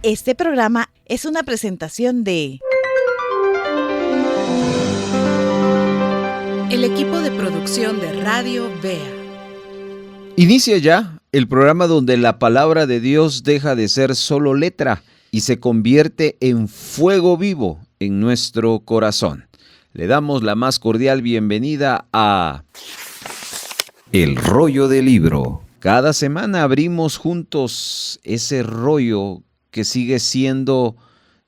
Este programa es una presentación de el equipo de producción de Radio Vea. Inicia ya el programa donde la palabra de Dios deja de ser solo letra y se convierte en fuego vivo en nuestro corazón. Le damos la más cordial bienvenida a El Rollo del Libro. Cada semana abrimos juntos ese rollo que sigue siendo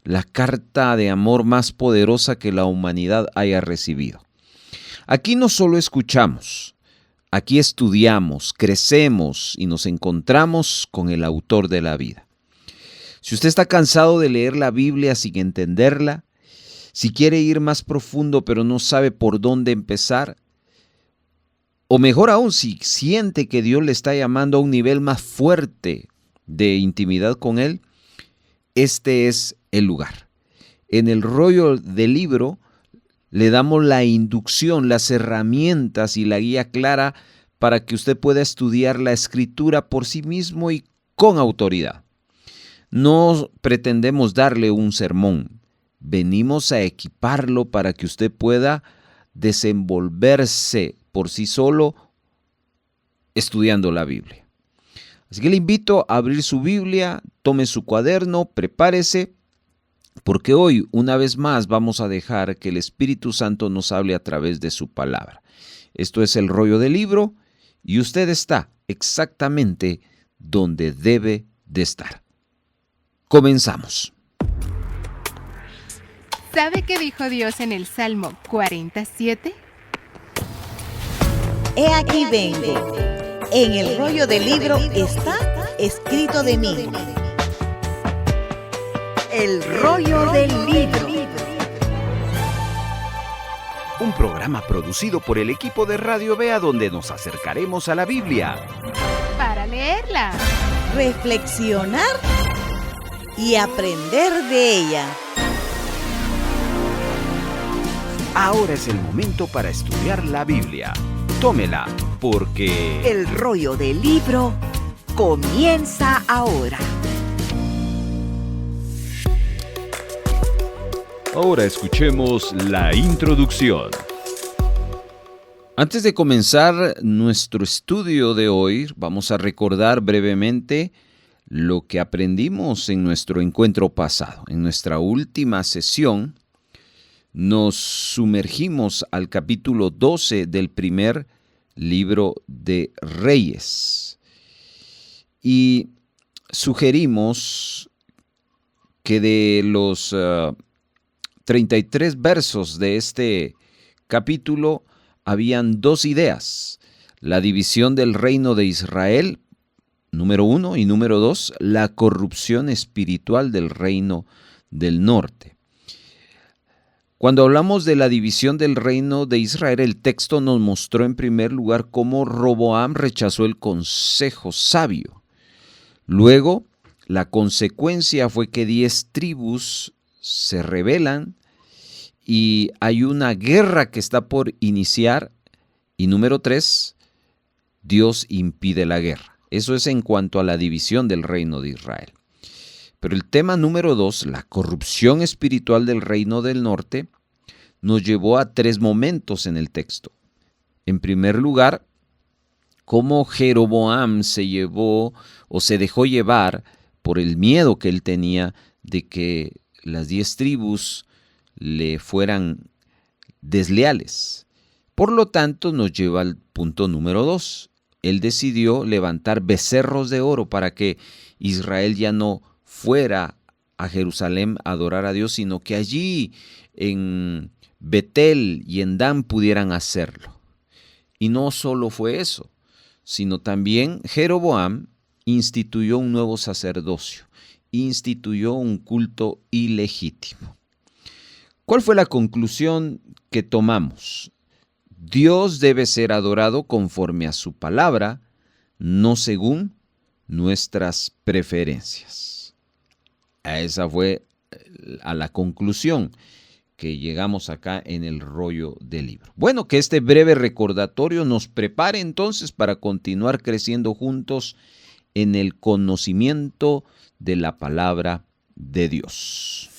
la carta de amor más poderosa que la humanidad haya recibido. Aquí no solo escuchamos, aquí estudiamos, crecemos y nos encontramos con el autor de la vida. Si usted está cansado de leer la Biblia sin entenderla, si quiere ir más profundo pero no sabe por dónde empezar, o mejor aún, si siente que Dios le está llamando a un nivel más fuerte de intimidad con Él, este es el lugar. En el rollo del libro le damos la inducción, las herramientas y la guía clara para que usted pueda estudiar la Escritura por sí mismo y con autoridad. No pretendemos darle un sermón, venimos a equiparlo para que usted pueda desenvolverse por sí solo estudiando la Biblia. Así que le invito a abrir su Biblia, tome su cuaderno, prepárese, porque hoy, una vez más, vamos a dejar que el Espíritu Santo nos hable a través de su palabra. Esto es el rollo del libro y usted está exactamente donde debe de estar. Comenzamos. ¿Sabe qué dijo Dios en el Salmo 47? He aquí vengo. En el rollo del libro está escrito de mí. El rollo del libro. Un programa producido por el equipo de Radio Vea donde nos acercaremos a la Biblia Para leerla, Reflexionar y aprender de ella. Ahora es el momento para estudiar la Biblia. Tómela, porque El rollo del libro comienza ahora. ahora escuchemos la introducción. Antes de comenzar nuestro estudio de hoy, vamos a recordar brevemente lo que aprendimos en nuestro encuentro pasado. En nuestra última sesión nos sumergimos al capítulo 12 del primer libro de Reyes y sugerimos que de los 33 versos de este capítulo habían dos ideas: la división del reino de Israel, número 1, y número 2, la corrupción espiritual del reino del norte. Cuando hablamos de la división del reino de Israel, el texto nos mostró en primer lugar cómo Roboam rechazó el consejo sabio. Luego, la consecuencia fue que 10 tribus se rebelan y hay una guerra que está por iniciar. Y número 3, Dios impide la guerra. Eso es en cuanto a la división del reino de Israel. Pero el tema número 2, la corrupción espiritual del reino del norte, nos llevó a 3 momentos en el texto. En primer lugar, cómo Jeroboam se llevó o se dejó llevar por el miedo que él tenía de que las 10 tribus le fueran desleales. Por lo tanto, nos lleva al punto número 2. Él decidió levantar becerros de oro para que Israel ya no fuera a Jerusalén a adorar a Dios, sino que allí en Betel y en Dan pudieran hacerlo. Y no solo fue eso, sino también Jeroboam instituyó un nuevo sacerdocio, instituyó un culto ilegítimo. ¿Cuál fue la conclusión que tomamos? Dios debe ser adorado conforme a su palabra, no según nuestras preferencias. Esa fue a la conclusión que llegamos acá en el rollo del libro. Bueno, que este breve recordatorio nos prepare entonces para continuar creciendo juntos en el conocimiento de la palabra de Dios.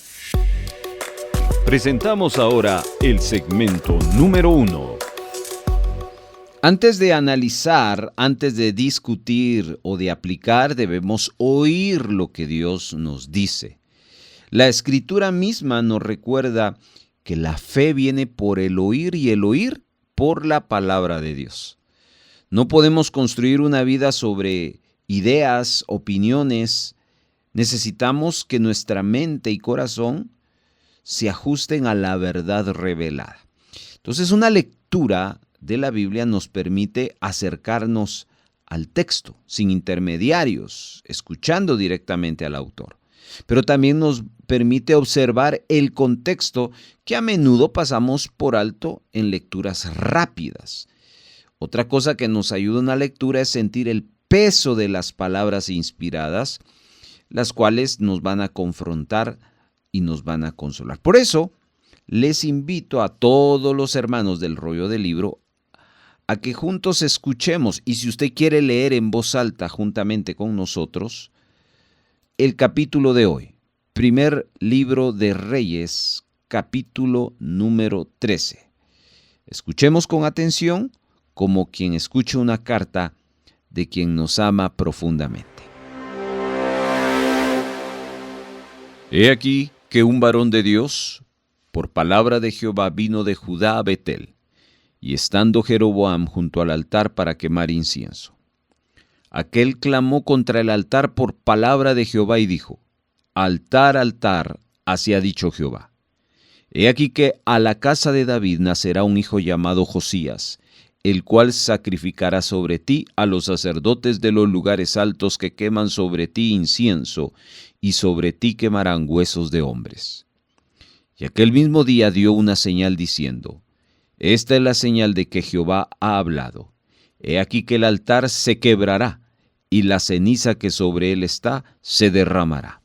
Presentamos ahora el segmento número 1. Antes de analizar, antes de discutir o de aplicar, debemos oír lo que Dios nos dice. La Escritura misma nos recuerda que la fe viene por el oír y el oír por la palabra de Dios. No podemos construir una vida sobre ideas, opiniones. Necesitamos que nuestra mente y corazón se ajusten a la verdad revelada. Entonces, una lectura de la Biblia nos permite acercarnos al texto sin intermediarios, escuchando directamente al autor. Pero también nos permite observar el contexto que a menudo pasamos por alto en lecturas rápidas. Otra cosa que nos ayuda en la lectura es sentir el peso de las palabras inspiradas, las cuales nos van a confrontar y nos van a consolar. Por eso, les invito a todos los hermanos del Rollo del Libro a que juntos escuchemos, y si usted quiere leer en voz alta juntamente con nosotros, el capítulo de hoy, primer libro de Reyes, capítulo número 13. Escuchemos con atención como quien escucha una carta de quien nos ama profundamente. He aquí que un varón de Dios, por palabra de Jehová, vino de Judá a Betel, y estando Jeroboam junto al altar para quemar incienso. Aquel clamó contra el altar por palabra de Jehová y dijo: Altar, altar, así ha dicho Jehová. He aquí que a la casa de David nacerá un hijo llamado Josías, el cual sacrificará sobre ti a los sacerdotes de los lugares altos que queman sobre ti incienso, y sobre ti quemarán huesos de hombres. Y aquel mismo día dio una señal diciendo: Esta es la señal de que Jehová ha hablado. He aquí que el altar se quebrará, y la ceniza que sobre él está se derramará.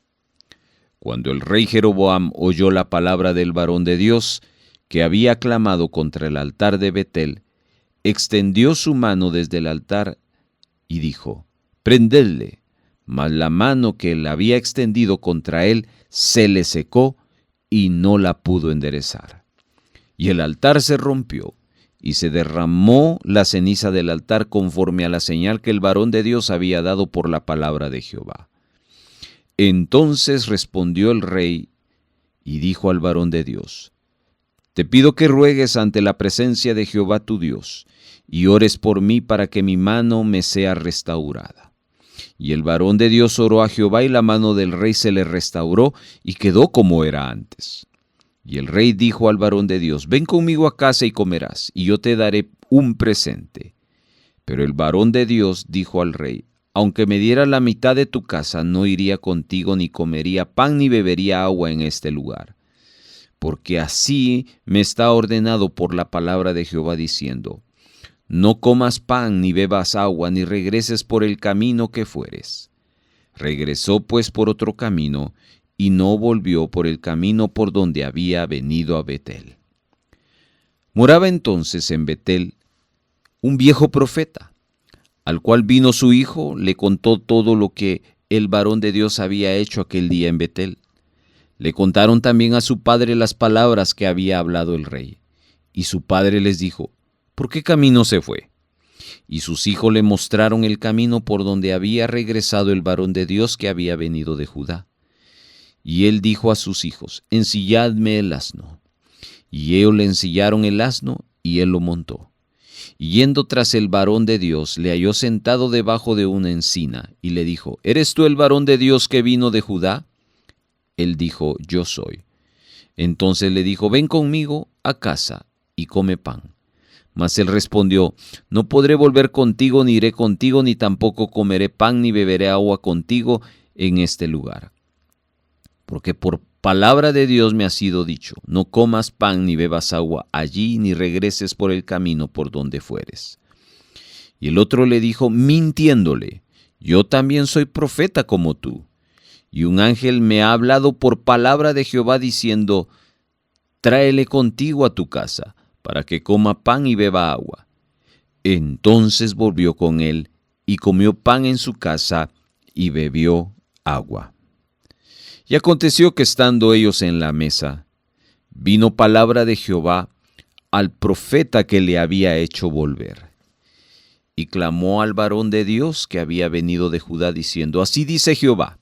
Cuando el rey Jeroboam oyó la palabra del varón de Dios, que había clamado contra el altar de Betel, extendió su mano desde el altar y dijo: Prendedle. Mas la mano que él había extendido contra él se le secó y no la pudo enderezar. Y el altar se rompió, y se derramó la ceniza del altar conforme a la señal que el varón de Dios había dado por la palabra de Jehová. Entonces respondió el rey y dijo al varón de Dios: Te pido que ruegues ante la presencia de Jehová tu Dios, y ores por mí para que mi mano me sea restaurada. Y el varón de Dios oró a Jehová, y la mano del rey se le restauró, y quedó como era antes. Y el rey dijo al varón de Dios: Ven conmigo a casa y comerás, y yo te daré un presente. Pero el varón de Dios dijo al rey: Aunque me diera la mitad de tu casa, no iría contigo, ni comería pan, ni bebería agua en este lugar. Porque así me está ordenado por la palabra de Jehová, diciendo: No comas pan, ni bebas agua, ni regreses por el camino que fueres. Regresó pues por otro camino, y no volvió por el camino por donde había venido a Betel. Moraba entonces en Betel un viejo profeta, al cual vino su hijo, le contó todo lo que el varón de Dios había hecho aquel día en Betel. Le contaron también a su padre las palabras que había hablado el rey. Y su padre les dijo: ¿Por qué camino se fue? Y sus hijos le mostraron el camino por donde había regresado el varón de Dios que había venido de Judá. Y él dijo a sus hijos: Ensilladme el asno. Y ellos le ensillaron el asno, y él lo montó. Y yendo tras el varón de Dios, le halló sentado debajo de una encina, y le dijo: ¿Eres tú el varón de Dios que vino de Judá? Él dijo: Yo soy. Entonces le dijo: Ven conmigo a casa y come pan. Mas él respondió: No podré volver contigo, ni iré contigo, ni tampoco comeré pan, ni beberé agua contigo en este lugar. Porque por palabra de Dios me ha sido dicho: No comas pan, ni bebas agua allí, ni regreses por el camino por donde fueres. Y el otro le dijo, mintiéndole: Yo también soy profeta como tú. Y un ángel me ha hablado por palabra de Jehová, diciendo: Tráele contigo a tu casa, para que coma pan y beba agua. Entonces volvió con él, y comió pan en su casa, y bebió agua. Y aconteció que estando ellos en la mesa, vino palabra de Jehová al profeta que le había hecho volver. Y clamó al varón de Dios que había venido de Judá, diciendo: Así dice Jehová,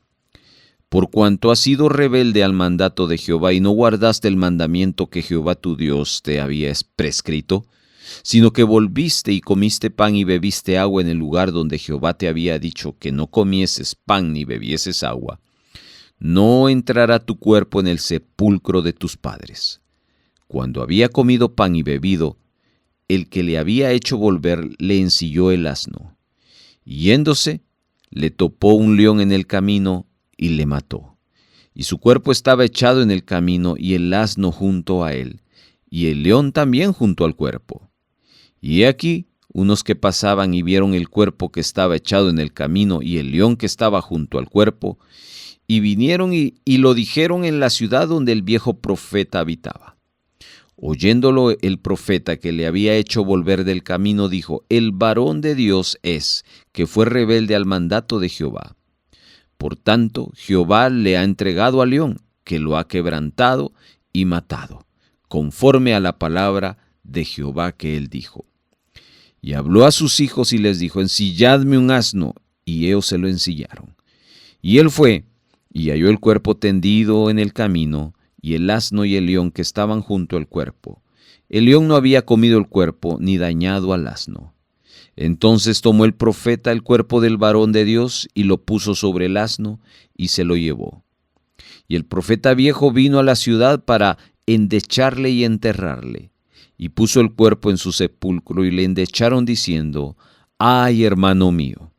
por cuanto has sido rebelde al mandato de Jehová y no guardaste el mandamiento que Jehová tu Dios te había prescrito, sino que volviste y comiste pan y bebiste agua en el lugar donde Jehová te había dicho que no comieses pan ni bebieses agua, no entrará tu cuerpo en el sepulcro de tus padres. Cuando había comido pan y bebido, el que le había hecho volver le ensilló el asno. Y yéndose, le topó un león en el camino y le mató. Y su cuerpo estaba echado en el camino y el asno junto a él, y el león también junto al cuerpo. Y he aquí, unos que pasaban y vieron el cuerpo que estaba echado en el camino y el león que estaba junto al cuerpo, y vinieron y lo dijeron en la ciudad donde el viejo profeta habitaba. Oyéndolo el profeta que le había hecho volver del camino, dijo: El varón de Dios es, que fue rebelde al mandato de Jehová. Por tanto, Jehová le ha entregado al león, que lo ha quebrantado y matado, conforme a la palabra de Jehová que él dijo. Y habló a sus hijos y les dijo: Ensilladme un asno, y ellos se lo ensillaron. Y él fue, y halló el cuerpo tendido en el camino, y el asno y el león que estaban junto al cuerpo. El león no había comido el cuerpo, ni dañado al asno. Entonces tomó el profeta el cuerpo del varón de Dios, y lo puso sobre el asno, y se lo llevó. Y el profeta viejo vino a la ciudad para endecharle y enterrarle. Y puso el cuerpo en su sepulcro, y le endecharon diciendo: ¡Ay, hermano mío!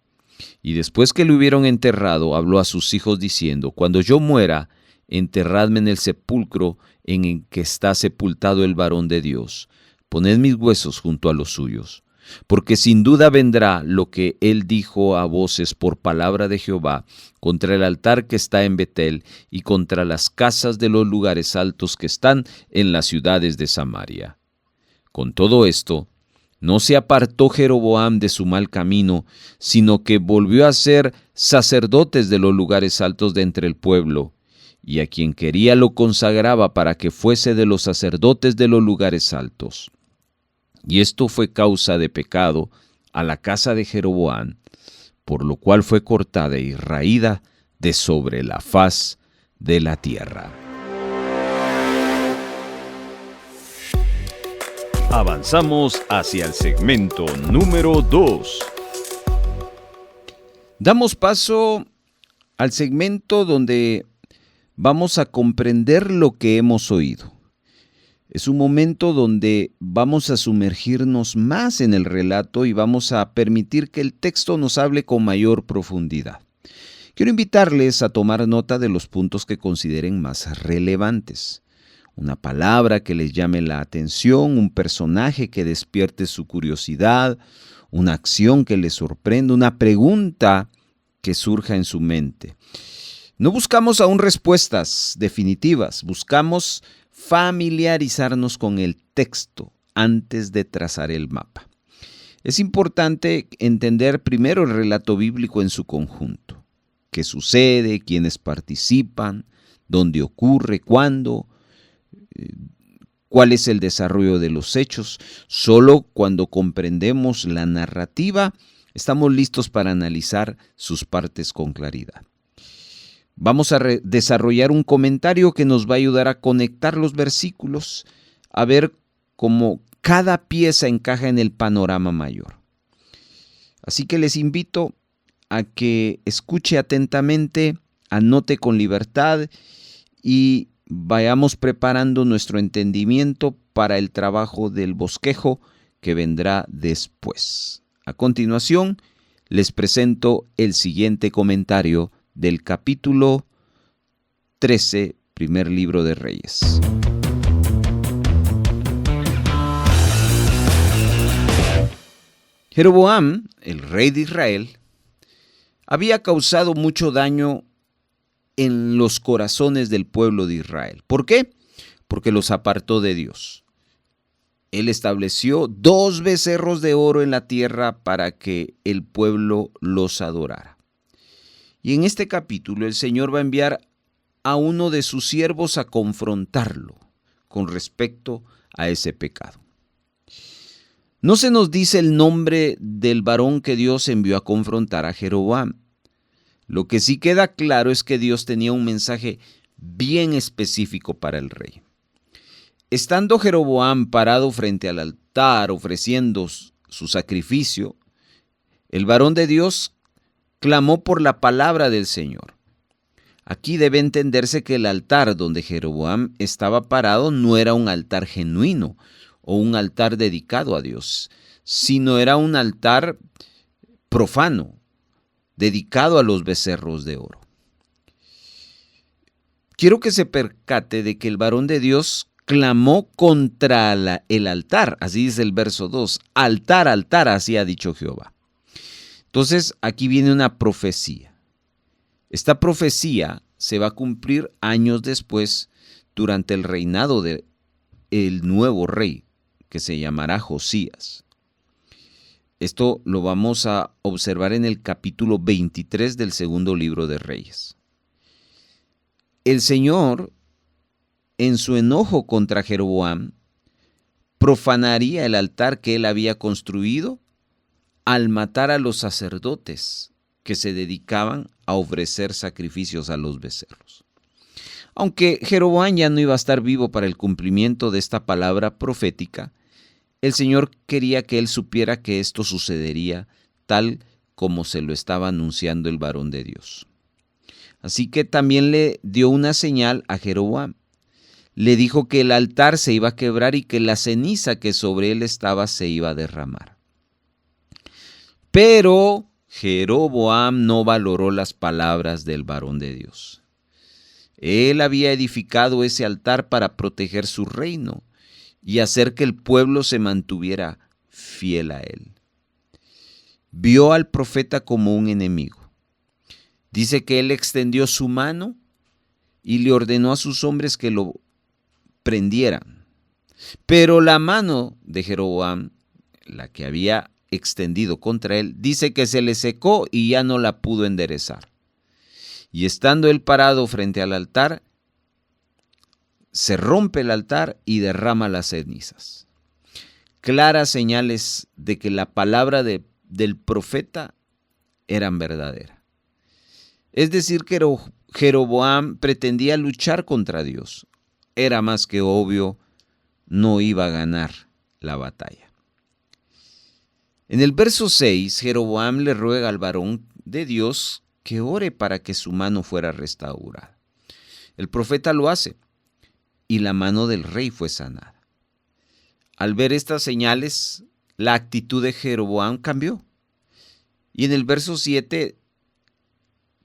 Y después que le hubieron enterrado, habló a sus hijos diciendo: Cuando yo muera, enterradme en el sepulcro en el que está sepultado el varón de Dios. Poned mis huesos junto a los suyos. Porque sin duda vendrá lo que él dijo a voces por palabra de Jehová contra el altar que está en Betel y contra las casas de los lugares altos que están en las ciudades de Samaria. Con todo esto, no se apartó Jeroboam de su mal camino, sino que volvió a ser sacerdotes de los lugares altos de entre el pueblo, y a quien quería lo consagraba para que fuese de los sacerdotes de los lugares altos. Y esto fue causa de pecado a la casa de Jeroboam, por lo cual fue cortada y raída de sobre la faz de la tierra. Avanzamos hacia el segmento número 2. Damos paso al segmento donde vamos a comprender lo que hemos oído. Es un momento donde vamos a sumergirnos más en el relato y vamos a permitir que el texto nos hable con mayor profundidad. Quiero invitarles a tomar nota de los puntos que consideren más relevantes. Una palabra que les llame la atención, un personaje que despierte su curiosidad, una acción que les sorprenda, una pregunta que surja en su mente. No buscamos aún respuestas definitivas, buscamos familiarizarnos con el texto antes de trazar el mapa. Es importante entender primero el relato bíblico en su conjunto. ¿Qué sucede? ¿Quiénes participan? ¿Dónde ocurre? ¿Cuándo? ¿Cuál es el desarrollo de los hechos? Solo cuando comprendemos la narrativa estamos listos para analizar sus partes con claridad. Vamos a desarrollar un comentario que nos va a ayudar a conectar los versículos, a ver cómo cada pieza encaja en el panorama mayor. Así que les invito a que escuche atentamente, anote con libertad y vayamos preparando nuestro entendimiento para el trabajo del bosquejo que vendrá después. A continuación, les presento el siguiente comentario del capítulo 13, primer libro de Reyes. Jeroboam, el rey de Israel, había causado mucho daño en los corazones del pueblo de Israel. ¿Por qué? Porque los apartó de Dios. Él estableció 2 becerros de oro en la tierra para que el pueblo los adorara. Y en este capítulo el Señor va a enviar a uno de sus siervos a confrontarlo con respecto a ese pecado. No se nos dice el nombre del varón que Dios envió a confrontar a Jeroboam. Lo que sí queda claro es que Dios tenía un mensaje bien específico para el rey. Estando Jeroboam parado frente al altar ofreciendo su sacrificio, el varón de Dios clamó por la palabra del Señor. Aquí debe entenderse que el altar donde Jeroboam estaba parado no era un altar genuino o un altar dedicado a Dios, sino era un altar profano, dedicado a los becerros de oro. Quiero que se percate de que el varón de Dios clamó contra el altar, así dice el verso 2, altar, altar, así ha dicho Jehová. Entonces aquí viene una profecía. Esta profecía se va a cumplir años después durante el reinado del nuevo rey, que se llamará Josías. Esto lo vamos a observar en el capítulo 23 del segundo libro de Reyes. El Señor, en su enojo contra Jeroboam, profanaría el altar que él había construido al matar a los sacerdotes que se dedicaban a ofrecer sacrificios a los becerros. Aunque Jeroboam ya no iba a estar vivo para el cumplimiento de esta palabra profética, el Señor quería que él supiera que esto sucedería tal como se lo estaba anunciando el varón de Dios. Así que también le dio una señal a Jeroboam. Le dijo que el altar se iba a quebrar y que la ceniza que sobre él estaba se iba a derramar. Pero Jeroboam no valoró las palabras del varón de Dios. Él había edificado ese altar para proteger su reino y hacer que el pueblo se mantuviera fiel a él. Vio al profeta como un enemigo. Dice que él extendió su mano y le ordenó a sus hombres que lo prendieran. Pero la mano de Jeroboam, la que había extendido contra él, dice que se le secó y ya no la pudo enderezar. Y estando él parado frente al altar, se rompe el altar y derrama las cenizas. Claras señales de que la palabra del profeta eran verdaderas. Es decir, que Jeroboam pretendía luchar contra Dios. Era más que obvio, no iba a ganar la batalla. En el verso 6, Jeroboam le ruega al varón de Dios que ore para que su mano fuera restaurada. El profeta lo hace y la mano del rey fue sanada. Al ver estas señales, la actitud de Jeroboam cambió. Y en el verso 7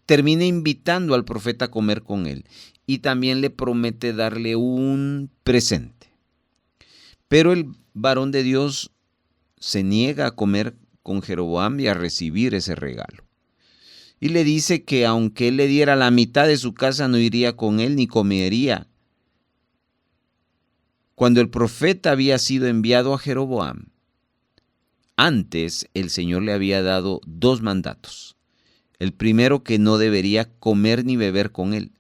termina invitando al profeta a comer con él y también le promete darle un presente. Pero el varón de Dios se niega a comer con Jeroboam y a recibir ese regalo. Y le dice que aunque él le diera la mitad de su casa, no iría con él ni comería. Cuando el profeta había sido enviado a Jeroboam, antes el Señor le había dado 2 mandatos. El primero, que no debería comer ni beber con él.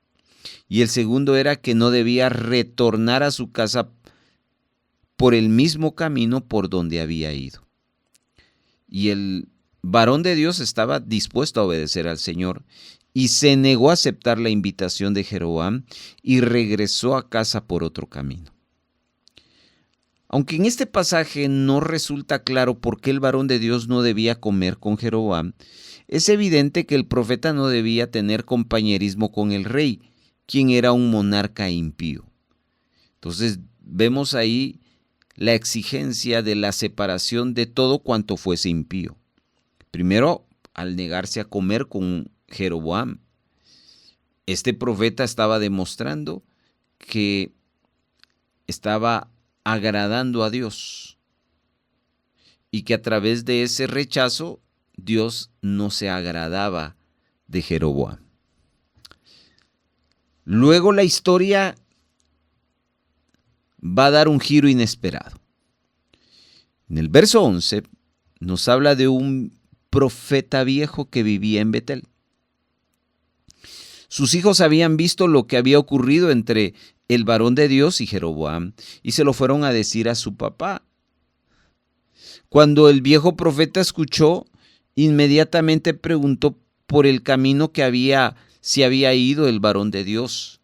Y el segundo era que no debía retornar a su casa por el mismo camino por donde había ido. Y el varón de Dios estaba dispuesto a obedecer al Señor y se negó a aceptar la invitación de Jeroboam y regresó a casa por otro camino. Aunque en este pasaje no resulta claro por qué el varón de Dios no debía comer con Jeroboam, es evidente que el profeta no debía tener compañerismo con el rey, quien era un monarca impío. Entonces vemos ahí la exigencia de la separación de todo cuanto fuese impío. Primero, al negarse a comer con Jeroboam, este profeta estaba demostrando que estaba agradando a Dios y que a través de ese rechazo Dios no se agradaba de Jeroboam. Luego la historia va a dar un giro inesperado. En el verso 11 nos habla de un profeta viejo que vivía en Betel. Sus hijos habían visto lo que había ocurrido entre el varón de Dios y Jeroboam y se lo fueron a decir a su papá. Cuando el viejo profeta escuchó, inmediatamente preguntó por el camino que se había ido el varón de Dios.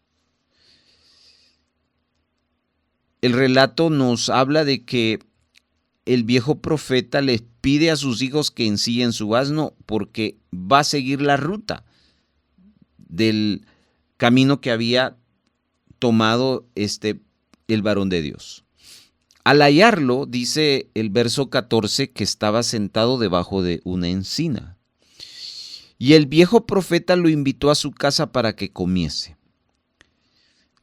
El relato nos habla de que el viejo profeta les pide a sus hijos que ensillen su asno porque va a seguir la ruta del camino que había tomado el varón de Dios. Al hallarlo, dice el verso 14, que estaba sentado debajo de una encina. Y el viejo profeta lo invitó a su casa para que comiese.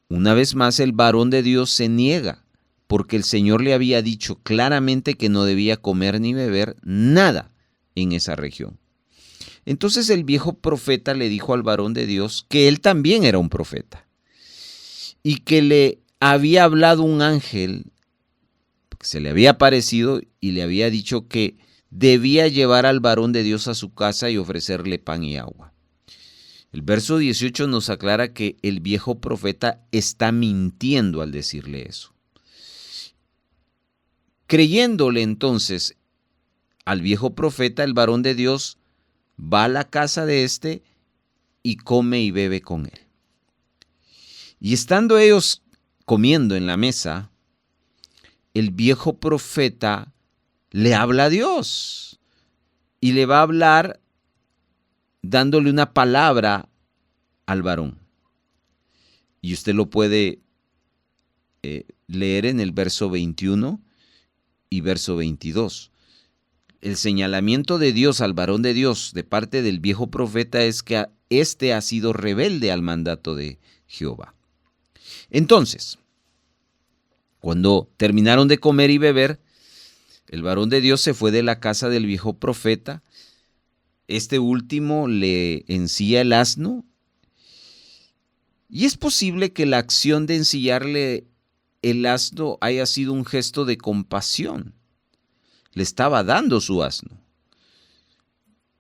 Una vez más el varón de Dios se niega, porque el Señor le había dicho claramente que no debía comer ni beber nada en esa región. Entonces el viejo profeta le dijo al varón de Dios que él también era un profeta y que le había hablado un ángel, que se le había aparecido y le había dicho que debía llevar al varón de Dios a su casa y ofrecerle pan y agua. El verso 18 nos aclara que el viejo profeta está mintiendo al decirle eso. Creyéndole entonces al viejo profeta, el varón de Dios va a la casa de éste y come y bebe con él. Y estando ellos comiendo en la mesa, el viejo profeta le habla a Dios y le va a hablar dándole una palabra al varón. Y usted lo puede leer en el verso 21 y verso 22. El señalamiento de Dios al varón de Dios de parte del viejo profeta es que éste ha sido rebelde al mandato de Jehová. Entonces, cuando terminaron de comer y beber, el varón de Dios se fue de la casa del viejo profeta. Este último le ensilla el asno. Y es posible que la acción de ensillarle el asno haya sido un gesto de compasión. Le estaba dando su asno.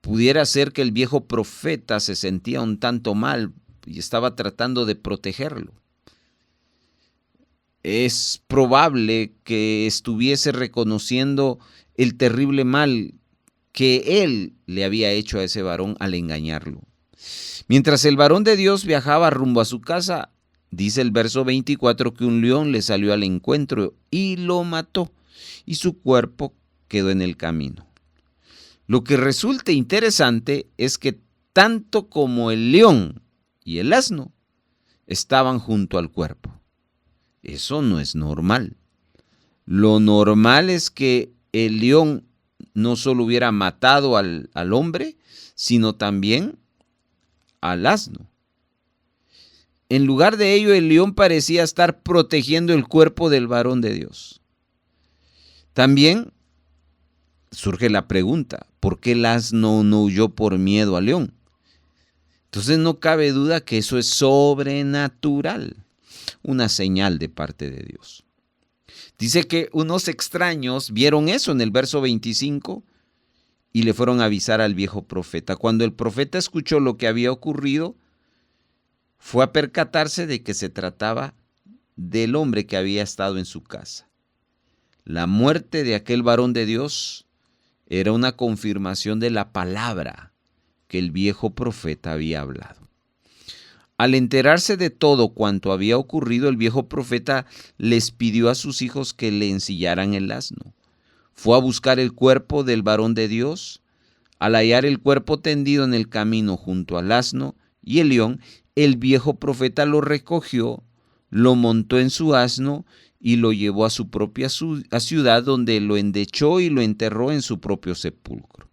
Pudiera ser que el viejo profeta se sentía un tanto mal y estaba tratando de protegerlo. Es probable que estuviese reconociendo el terrible mal que él le había hecho a ese varón al engañarlo. Mientras el varón de Dios viajaba rumbo a su casa, dice el verso 24 que un león le salió al encuentro y lo mató, y su cuerpo quedó en el camino. Lo que resulta interesante es que tanto como el león y el asno estaban junto al cuerpo. Eso no es normal. Lo normal es que el león no solo hubiera matado al hombre, sino también al asno. En lugar de ello, el león parecía estar protegiendo el cuerpo del varón de Dios. También surge la pregunta, ¿por qué el asno no huyó por miedo al león? Entonces no cabe duda que eso es sobrenatural, una señal de parte de Dios. Dice que unos extraños vieron eso en el verso 25 y le fueron a avisar al viejo profeta. Cuando el profeta escuchó lo que había ocurrido, fue a percatarse de que se trataba del hombre que había estado en su casa. La muerte de aquel varón de Dios era una confirmación de la palabra que el viejo profeta había hablado. Al enterarse de todo cuanto había ocurrido, el viejo profeta les pidió a sus hijos que le ensillaran el asno. Fue a buscar el cuerpo del varón de Dios. Al hallar el cuerpo tendido en el camino junto al asno y el león, el viejo profeta lo recogió, lo montó en su asno y lo llevó a su propia ciudad, donde lo endechó y lo enterró en su propio sepulcro.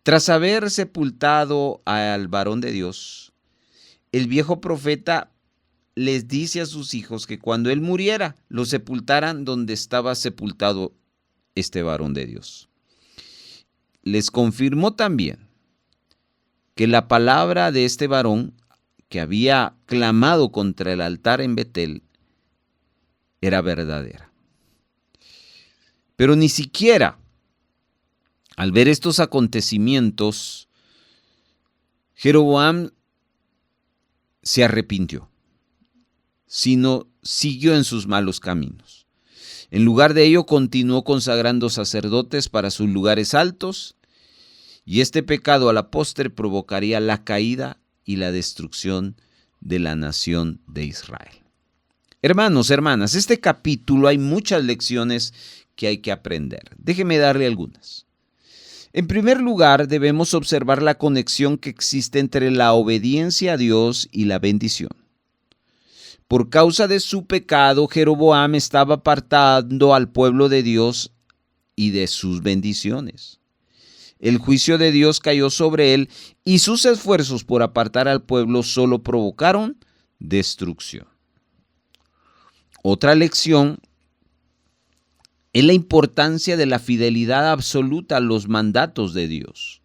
Tras haber sepultado al varón de Dios, el viejo profeta les dice a sus hijos que cuando él muriera, lo sepultaran donde estaba sepultado este varón de Dios. Les confirmó también que la palabra de este varón que había clamado contra el altar en Betel era verdadera. Pero ni siquiera al ver estos acontecimientos, Jeroboam se arrepintió, sino siguió en sus malos caminos. En lugar de ello, continuó consagrando sacerdotes para sus lugares altos, y este pecado a la postre provocaría la caída y la destrucción de la nación de Israel. Hermanos, hermanas, este capítulo hay muchas lecciones que hay que aprender. Déjeme darle algunas. En primer lugar, debemos observar la conexión que existe entre la obediencia a Dios y la bendición. Por causa de su pecado, Jeroboam estaba apartando al pueblo de Dios y de sus bendiciones. El juicio de Dios cayó sobre él y sus esfuerzos por apartar al pueblo solo provocaron destrucción. Otra lección es la importancia de la fidelidad absoluta a los mandatos de Dios.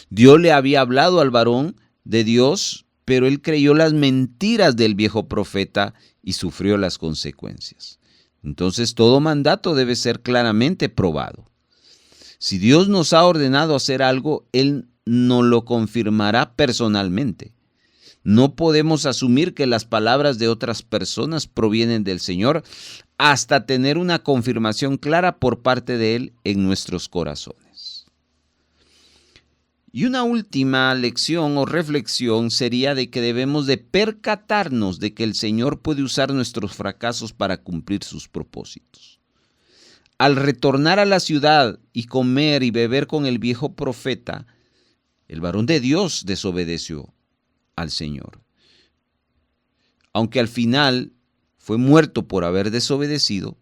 Dios le había hablado al varón de Dios, pero él creyó las mentiras del viejo profeta y sufrió las consecuencias. Entonces todo mandato debe ser claramente probado. Si Dios nos ha ordenado hacer algo, Él nos lo confirmará personalmente. No podemos asumir que las palabras de otras personas provienen del Señor hasta tener una confirmación clara por parte de Él en nuestros corazones. Y una última lección o reflexión sería de que debemos de percatarnos de que el Señor puede usar nuestros fracasos para cumplir sus propósitos. Al retornar a la ciudad y comer y beber con el viejo profeta, el varón de Dios desobedeció al Señor. Aunque al final fue muerto por haber desobedecido,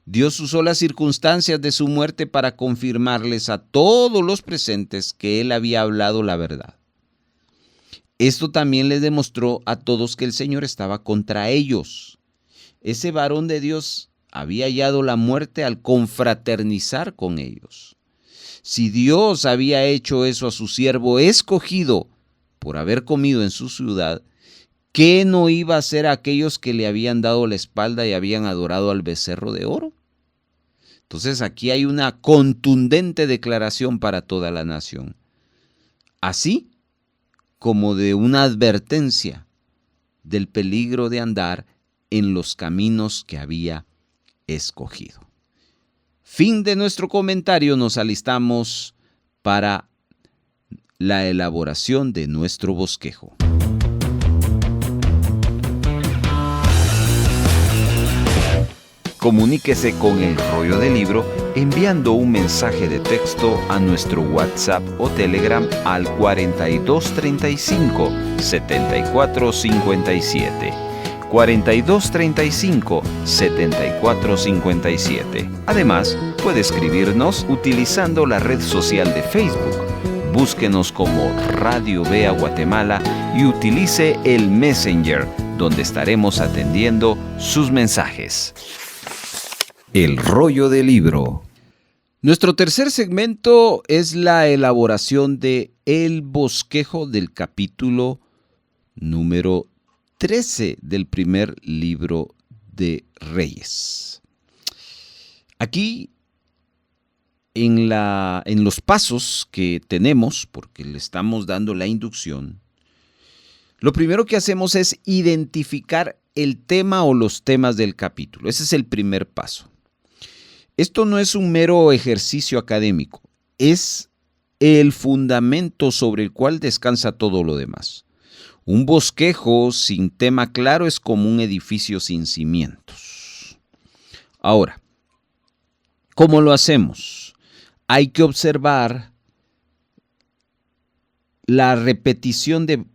Dios usó las circunstancias de su muerte para confirmarles a todos los presentes que Él había hablado la verdad. Esto también les demostró a todos que el Señor estaba contra ellos. Ese varón de Dios había hallado la muerte al confraternizar con ellos. Si Dios había hecho eso a su siervo escogido por haber comido en su ciudad, ¿qué no iba a hacer a aquellos que le habían dado la espalda y habían adorado al becerro de oro? Entonces aquí hay una contundente declaración para toda la nación, así como de una advertencia del peligro de andar en los caminos que había escogido. Fin de nuestro comentario, nos alistamos para la elaboración de nuestro bosquejo. Comuníquese con El Rollo del Libro enviando un mensaje de texto a nuestro WhatsApp o Telegram al 4235 7457. 4235 7457. Además, puede escribirnos utilizando la red social de Facebook. Búsquenos como Radio Vea Guatemala y utilice el Messenger, donde estaremos atendiendo sus mensajes. El Rollo del Libro. Nuestro tercer segmento es la elaboración de el bosquejo del capítulo número 13 del primer libro de Reyes. Aquí, en los pasos que tenemos, porque le estamos dando la inducción, lo primero que hacemos es identificar el tema o los temas del capítulo. Ese es el primer paso. Esto no es un mero ejercicio académico, es el fundamento sobre el cual descansa todo lo demás. Un bosquejo sin tema claro es como un edificio sin cimientos. Ahora, ¿cómo lo hacemos? Hay que observar la repetición de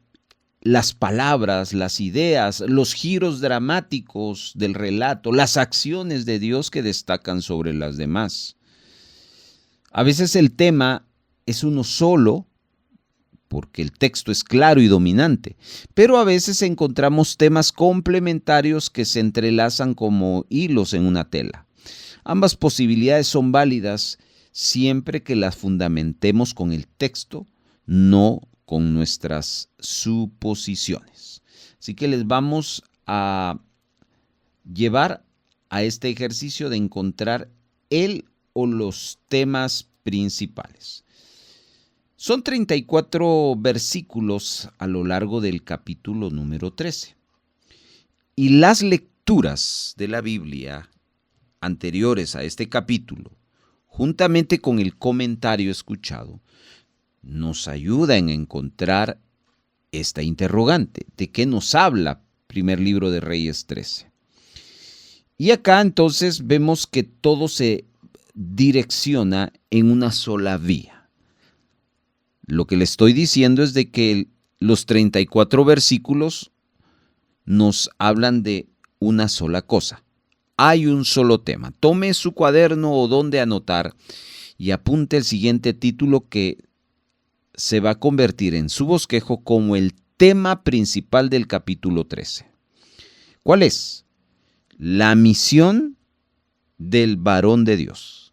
las palabras, las ideas, los giros dramáticos del relato, las acciones de Dios que destacan sobre las demás. A veces el tema es uno solo, porque el texto es claro y dominante, pero a veces encontramos temas complementarios que se entrelazan como hilos en una tela. Ambas posibilidades son válidas siempre que las fundamentemos con el texto, no con nuestras suposiciones. Así que les vamos a llevar a este ejercicio de encontrar el o los temas principales. Son 34 versículos a lo largo del capítulo número 13. Y las lecturas de la Biblia anteriores a este capítulo, juntamente con el comentario escuchado, nos ayudan a encontrar esta interrogante. ¿De qué nos habla primer libro de Reyes 13? Y acá entonces vemos que todo se direcciona en una sola vía. Lo que le estoy diciendo es de que los 34 versículos nos hablan de una sola cosa. Hay un solo tema. Tome su cuaderno o donde anotar y apunte el siguiente título que se va a convertir en su bosquejo como el tema principal del capítulo 13. ¿Cuál es? La misión del varón de Dios.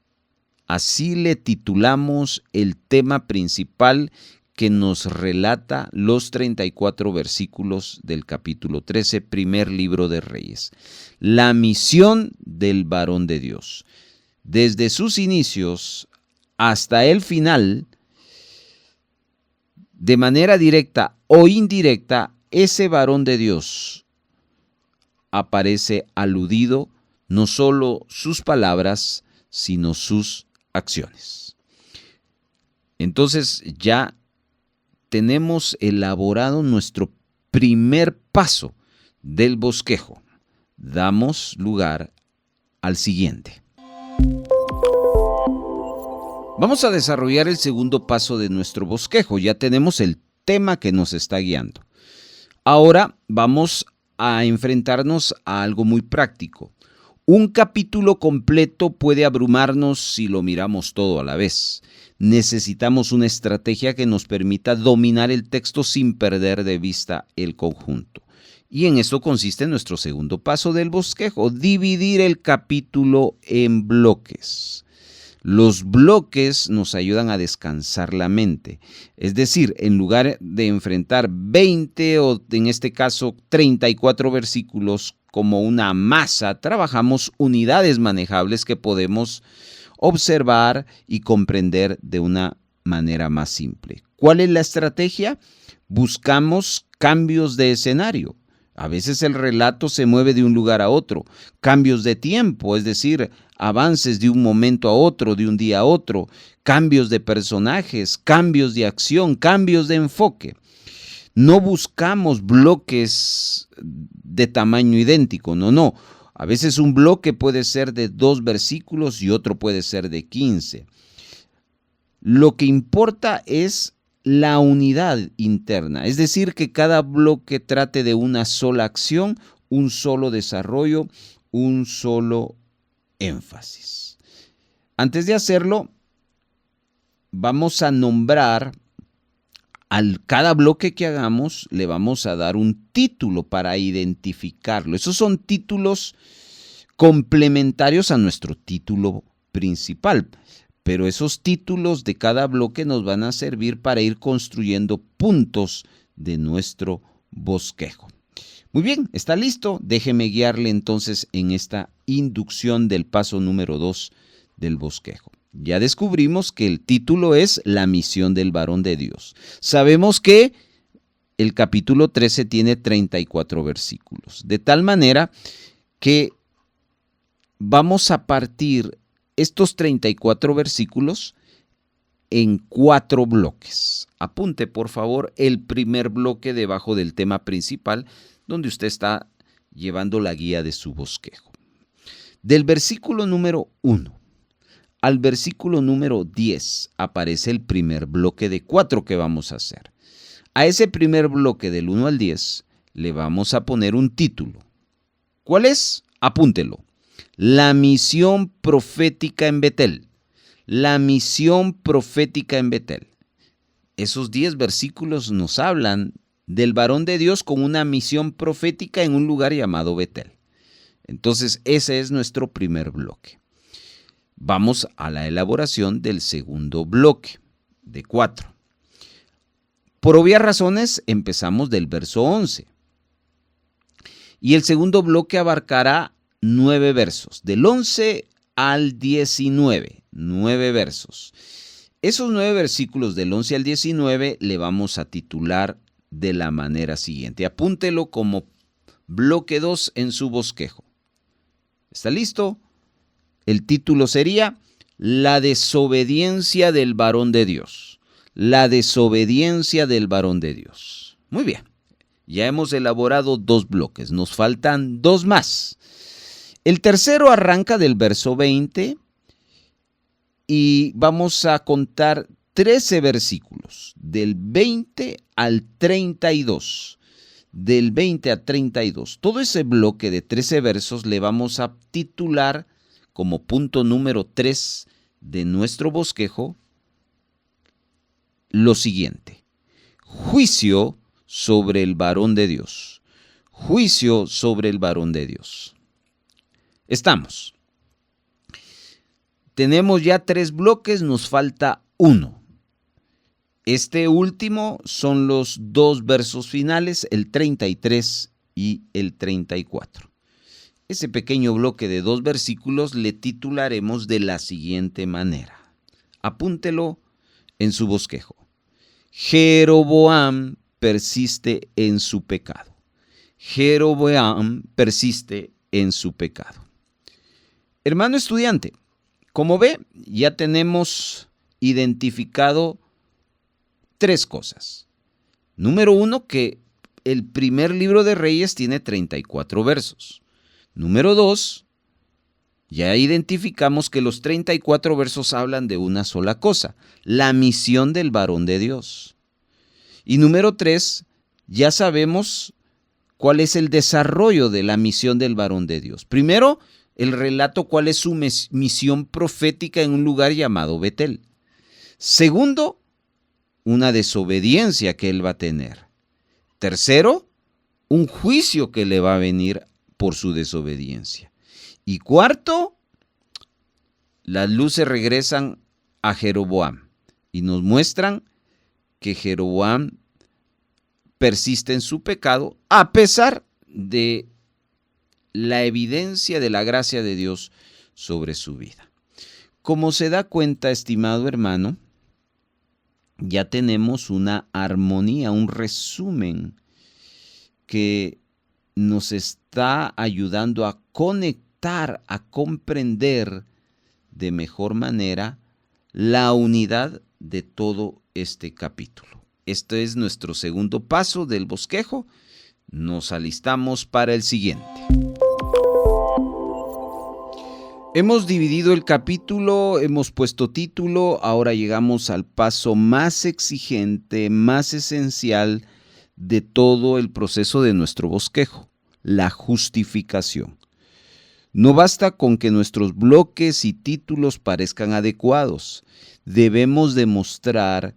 Así le titulamos el tema principal que nos relata los 34 versículos del capítulo 13, primer libro de Reyes. La misión del varón de Dios. Desde sus inicios hasta el final, de manera directa o indirecta, ese varón de Dios aparece aludido, no solo sus palabras, sino sus acciones. Entonces ya tenemos elaborado nuestro primer paso del bosquejo. Damos lugar al siguiente. Vamos a desarrollar el segundo paso de nuestro bosquejo. Ya tenemos el tema que nos está guiando. Ahora vamos a enfrentarnos a algo muy práctico. Un capítulo completo puede abrumarnos si lo miramos todo a la vez. Necesitamos una estrategia que nos permita dominar el texto sin perder de vista el conjunto. Y en esto consiste nuestro segundo paso del bosquejo, dividir el capítulo en bloques. Los bloques nos ayudan a descansar la mente. Es decir, en lugar de enfrentar 20 o en este caso 34 versículos como una masa, trabajamos unidades manejables que podemos observar y comprender de una manera más simple. ¿Cuál es la estrategia? Buscamos cambios de escenario. A veces el relato se mueve de un lugar a otro. Cambios de tiempo, es decir, avances de un momento a otro, de un día a otro. Cambios de personajes, cambios de acción, cambios de enfoque. No buscamos bloques de tamaño idéntico, no. A veces un bloque puede ser de 2 versículos y otro puede ser de 15. Lo que importa es la unidad interna, es decir, que cada bloque trate de una sola acción, un solo desarrollo, un solo énfasis. Antes de hacerlo, vamos a nombrar cada bloque que hagamos, le vamos a dar un título para identificarlo. Esos son títulos complementarios a nuestro título principal. Pero esos títulos de cada bloque nos van a servir para ir construyendo puntos de nuestro bosquejo. Muy bien, ¿está listo? Déjeme guiarle entonces en esta inducción del paso número 2 del bosquejo. Ya descubrimos que el título es La misión del varón de Dios. Sabemos que el capítulo 13 tiene 34 versículos, de tal manera que vamos a partir estos 34 versículos en 4 bloques. Apunte, por favor, el primer bloque debajo del tema principal, donde usted está llevando la guía de su bosquejo. Del versículo número 1 al versículo número 10 aparece el primer bloque de 4 que vamos a hacer. A ese primer bloque del 1 al 10 le vamos a poner un título. ¿Cuál es? Apúntelo. La misión profética en Betel. La misión profética en Betel. Esos 10 versículos nos hablan del varón de Dios con una misión profética en un lugar llamado Betel. Entonces, ese es nuestro primer bloque. Vamos a la elaboración del segundo bloque, de 4. Por obvias razones, empezamos del verso 11. Y el segundo bloque abarcará 9 versos, del 11 al 19, 9 versos. Esos 9 versículos del 11 al 19 le vamos a titular de la manera siguiente. Apúntelo como bloque 2 en su bosquejo. ¿Está listo? El título sería La desobediencia del varón de Dios. La desobediencia del varón de Dios. Muy bien. Ya hemos elaborado 2 bloques. Nos faltan 2 más. El tercero arranca del verso 20 y vamos a contar 13 versículos, del 20 al 32. Del 20 a 32. Todo ese bloque de 13 versos le vamos a titular como punto número 3 de nuestro bosquejo lo siguiente: juicio sobre el varón de Dios. Juicio sobre el varón de Dios. Estamos. Tenemos ya 3 bloques, nos falta 1. Este último son los 2 versos finales, el 33 y el 34. Ese pequeño bloque de 2 versículos le titularemos de la siguiente manera. Apúntelo en su bosquejo. Jeroboam persiste en su pecado. Jeroboam persiste en su pecado. Hermano estudiante, como ve, ya tenemos identificado 3 cosas. Número 1, que el primer libro de Reyes tiene 34 versos. Número 2, ya identificamos que los 34 versos hablan de una sola cosa: la misión del varón de Dios. Y número 3, ya sabemos cuál es el desarrollo de la misión del varón de Dios. Primero, el relato cuál es su misión profética en un lugar llamado Betel. Segundo, una desobediencia que él va a tener. Tercero, un juicio que le va a venir por su desobediencia. Y cuarto, las luces regresan a Jeroboam y nos muestran que Jeroboam persiste en su pecado a pesar de la evidencia de la gracia de Dios sobre su vida. Como se da cuenta, estimado hermano, ya tenemos una armonía, un resumen que nos está ayudando a conectar, a comprender de mejor manera la unidad de todo este capítulo. Este es nuestro segundo paso del bosquejo. Nos alistamos para el siguiente. Hemos dividido el capítulo, hemos puesto título, ahora llegamos al paso más exigente, más esencial de todo el proceso de nuestro bosquejo: la justificación. No basta con que nuestros bloques y títulos parezcan adecuados. Debemos demostrar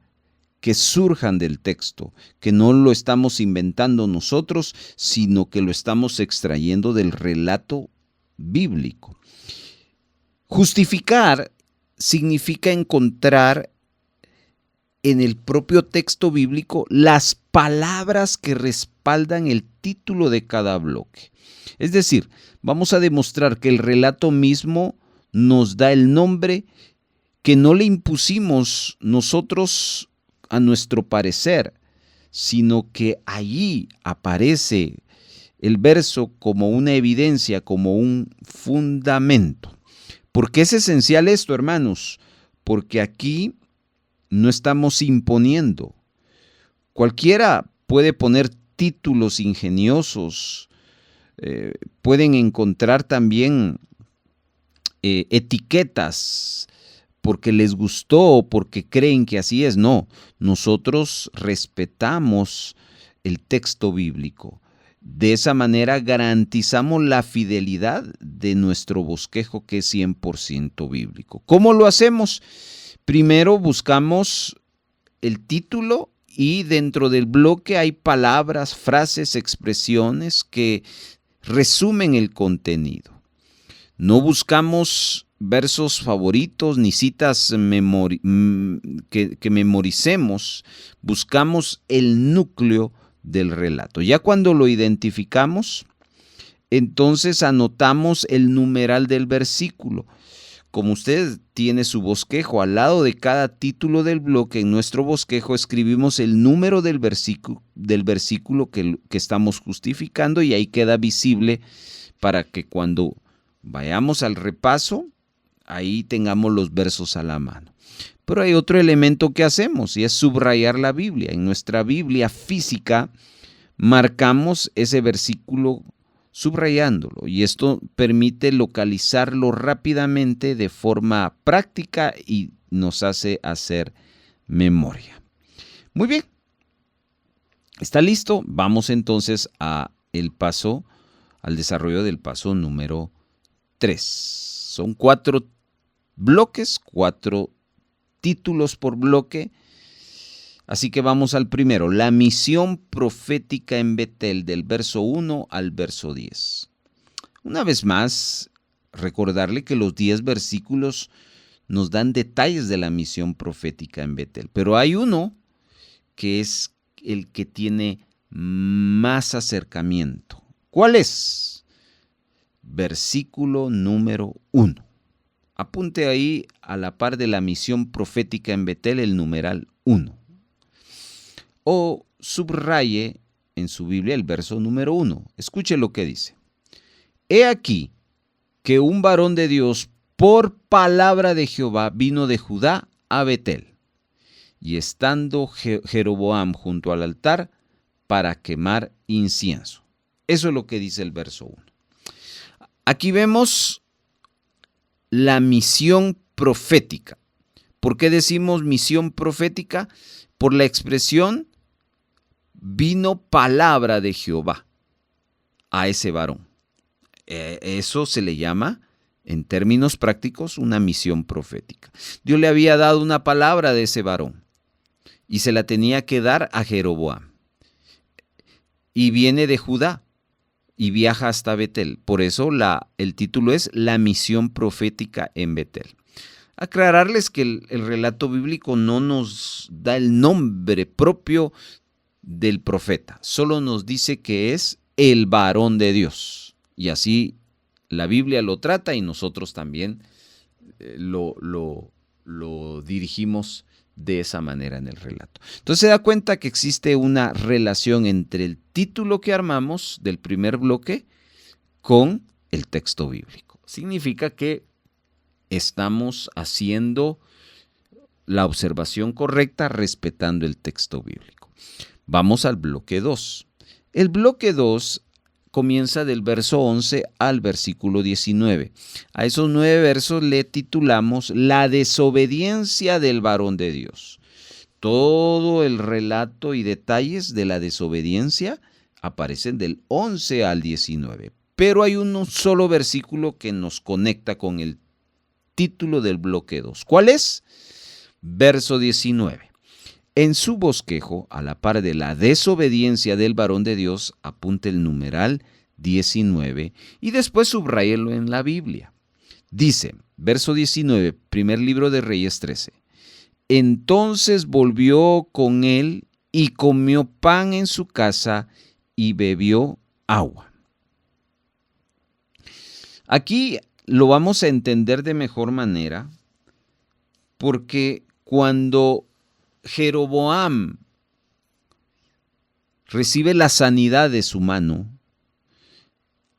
que surjan del texto, que no lo estamos inventando nosotros, sino que lo estamos extrayendo del relato bíblico. Justificar significa encontrar en el propio texto bíblico las palabras que respaldan el título de cada bloque. Es decir, vamos a demostrar que el relato mismo nos da el nombre que no le impusimos nosotros a nuestro parecer, sino que allí aparece el verso como una evidencia, como un fundamento. ¿Por qué es esencial esto, hermanos? Porque aquí no estamos imponiendo. Cualquiera puede poner títulos ingeniosos, pueden encontrar también etiquetas porque les gustó o porque creen que así es. No, nosotros respetamos el texto bíblico. De esa manera garantizamos la fidelidad de nuestro bosquejo, que es 100% bíblico. ¿Cómo lo hacemos? Primero buscamos el título y dentro del bloque hay palabras, frases, expresiones que resumen el contenido. No buscamos versos favoritos ni citas que memoricemos, buscamos el núcleo del relato. Ya cuando lo identificamos, entonces anotamos el numeral del versículo. como usted tiene su bosquejo, al lado de cada título del bloque, en nuestro bosquejo escribimos el número del versículo que estamos justificando, y ahí queda visible para que cuando vayamos al repaso, ahí tengamos los versos a la mano. Pero hay otro elemento que hacemos, y es subrayar la Biblia. En nuestra Biblia física marcamos ese versículo subrayándolo, y esto permite localizarlo rápidamente de forma práctica y nos hace hacer memoria. Muy bien. ¿Está listo? Vamos entonces al desarrollo del paso número 3. Son 4 bloques, 4 títulos por bloque. Así que vamos al primero, la misión profética en Betel, del verso 1 al verso 10. Una vez más, recordarle que los 10 versículos nos dan detalles de la misión profética en Betel, pero hay uno que es el que tiene más acercamiento. ¿Cuál es? Versículo número 1. Apunte ahí a la par de la misión profética en Betel el numeral 1. O subraye en su Biblia el verso número 1. Escuche lo que dice. He aquí que un varón de Dios por palabra de Jehová vino de Judá a Betel, y estando Jeroboam junto al altar para quemar incienso. Eso es lo que dice el verso 1. Aquí vemos la misión profética. ¿Por qué decimos misión profética? Por la expresión vino palabra de Jehová a ese varón. Eso se le llama, en términos prácticos, una misión profética. Dios le había dado una palabra de ese varón y se la tenía que dar a Jeroboam. Y viene de Judá y viaja hasta Betel. Por eso el título es La misión profética en Betel. Aclararles que el relato bíblico no nos da el nombre propio del profeta, solo nos dice que es el varón de Dios. Y así la Biblia lo trata y nosotros también lo dirigimos de esa manera en el relato. Entonces se da cuenta que existe una relación entre el título que armamos del primer bloque con el texto bíblico. Significa que estamos haciendo la observación correcta respetando el texto bíblico. Vamos al bloque 2. El bloque 2 comienza del verso 11 al versículo 19. A esos 9 versos le titulamos La desobediencia del varón de Dios. Todo el relato y detalles de la desobediencia aparecen del 11 al 19. Pero hay un solo versículo que nos conecta con el título del bloque 2. ¿Cuál es? Verso 19. En su bosquejo, a la par de la desobediencia del varón de Dios, apunte el numeral 19 y después subráyelo en la Biblia. Dice, verso 19, primer libro de Reyes 13. Entonces volvió con él y comió pan en su casa y bebió agua. Aquí lo vamos a entender de mejor manera porque cuando Jeroboam recibe la sanidad de su mano,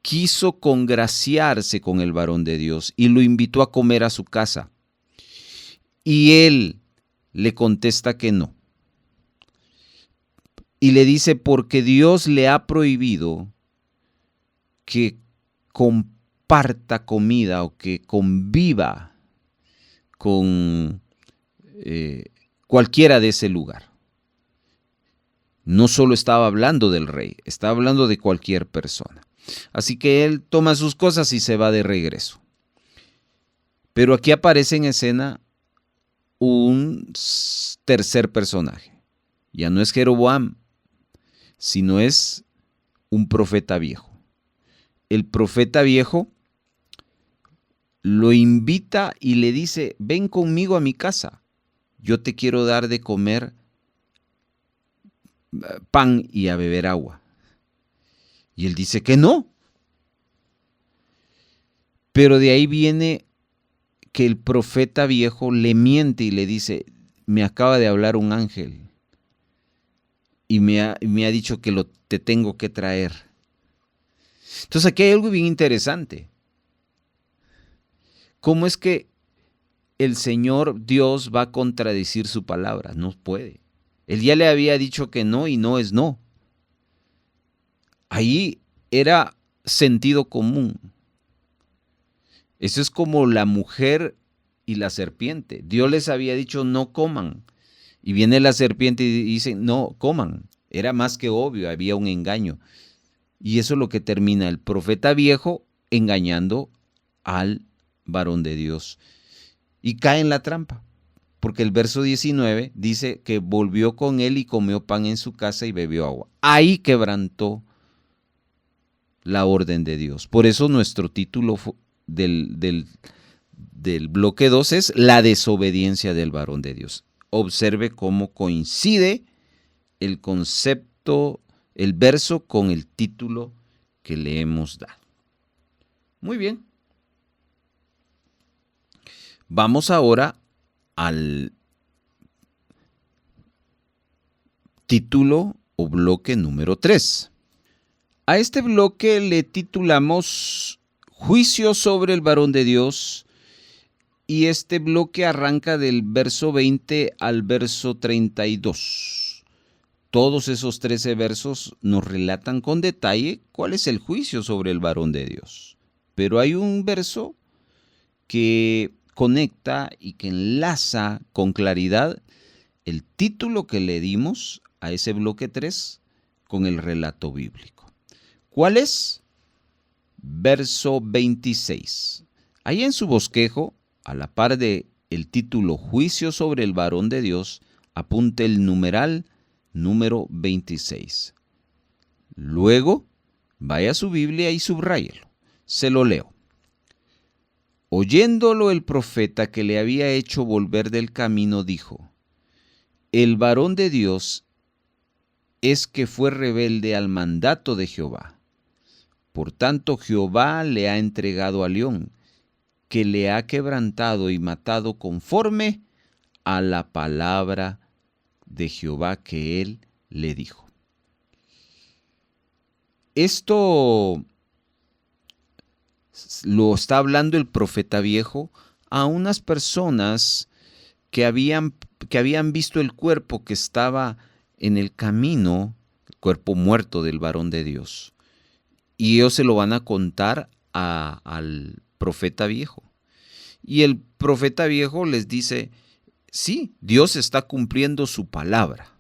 quiso congraciarse con el varón de Dios y lo invitó a comer a su casa. Y él le contesta que no. Y le dice, porque Dios le ha prohibido que comparta comida o que conviva con cualquiera de ese lugar. No solo estaba hablando del rey, estaba hablando de cualquier persona. Así que él toma sus cosas y se va de regreso. Pero aquí aparece en escena un tercer personaje. Ya no es Jeroboam, sino es un profeta viejo. El profeta viejo lo invita y le dice, ven conmigo a mi casa. Yo te quiero dar de comer pan y a beber agua. Y él dice que no. Pero de ahí viene que el profeta viejo le miente y le dice, me acaba de hablar un ángel y me ha dicho que te tengo que traer. Entonces aquí hay algo bien interesante. ¿Cómo es que el Señor Dios va a contradecir su palabra? No puede. Él ya le había dicho que no y no es no. Ahí era sentido común. Eso es como la mujer y la serpiente. Dios les había dicho no coman. Y viene la serpiente y dice no coman. Era más que obvio, había un engaño. Y eso es lo que termina el profeta viejo engañando al varón de Dios. Y cae en la trampa. Porque el verso 19 dice que volvió con él y comió pan en su casa y bebió agua. Ahí quebrantó la orden de Dios. Por eso nuestro título del bloque 2 es la desobediencia del varón de Dios. Observe cómo coincide el concepto, el verso con el título que le hemos dado. Muy bien. Vamos ahora al título o bloque número 3. A este bloque le titulamos Juicio sobre el varón de Dios, y este bloque arranca del verso 20 al verso 32. Todos esos 13 versos nos relatan con detalle cuál es el juicio sobre el varón de Dios. Pero hay un verso que conecta y que enlaza con claridad el título que le dimos a ese bloque 3 con el relato bíblico. ¿Cuál es? Verso 26. Ahí en su bosquejo, a la par de el título Juicio sobre el varón de Dios, apunte el numeral número 26. Luego, vaya a su Biblia y subráyelo. Se lo leo. Oyéndolo el profeta que le había hecho volver del camino, dijo: el varón de Dios es que fue rebelde al mandato de Jehová. Por tanto, Jehová le ha entregado al león, que le ha quebrantado y matado conforme a la palabra de Jehová que él le dijo. Esto lo está hablando el profeta viejo a unas personas que habían visto el cuerpo que estaba en el camino, el cuerpo muerto del varón de Dios. Y ellos se lo van a contar al profeta viejo. Y el profeta viejo les dice, sí, Dios está cumpliendo su palabra.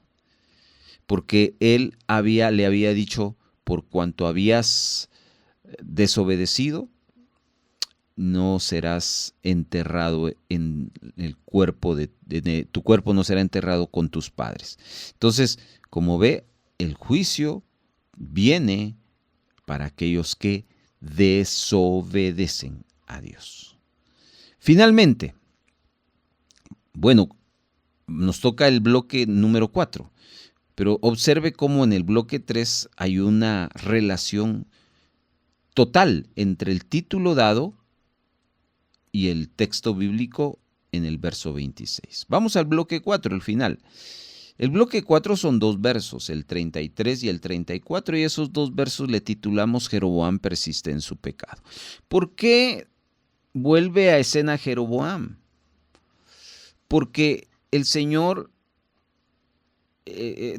Porque él le había dicho, por cuanto habías desobedecido, no serás enterrado en el cuerpo tu cuerpo no será enterrado con tus padres. Entonces, como ve, el juicio viene para aquellos que desobedecen a Dios. Finalmente, bueno, nos toca el bloque número 4, pero observe cómo en el bloque 3 hay una relación total entre el título dado y el texto bíblico en el verso 26. Vamos al bloque 4, el final. El bloque 4 son 2 versos, el 33 y el 34, y esos 2 versos le titulamos Jeroboam persiste en su pecado. ¿Por qué vuelve a escena Jeroboam? Porque el Señor,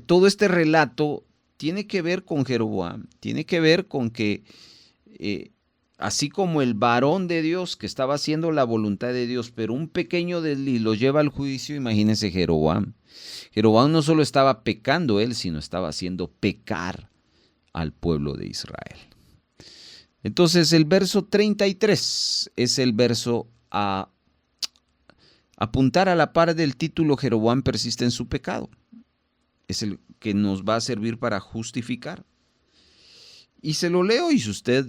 todo este relato tiene que ver con Jeroboam, tiene que ver con que así como el varón de Dios que estaba haciendo la voluntad de Dios, pero un pequeño desliz lo lleva al juicio, imagínense Jeroboam. Jeroboam no solo estaba pecando él, sino estaba haciendo pecar al pueblo de Israel. Entonces el verso 33 es el verso a apuntar a la par del título Jeroboam persiste en su pecado. Es el que nos va a servir para justificar. Y se lo leo y si usted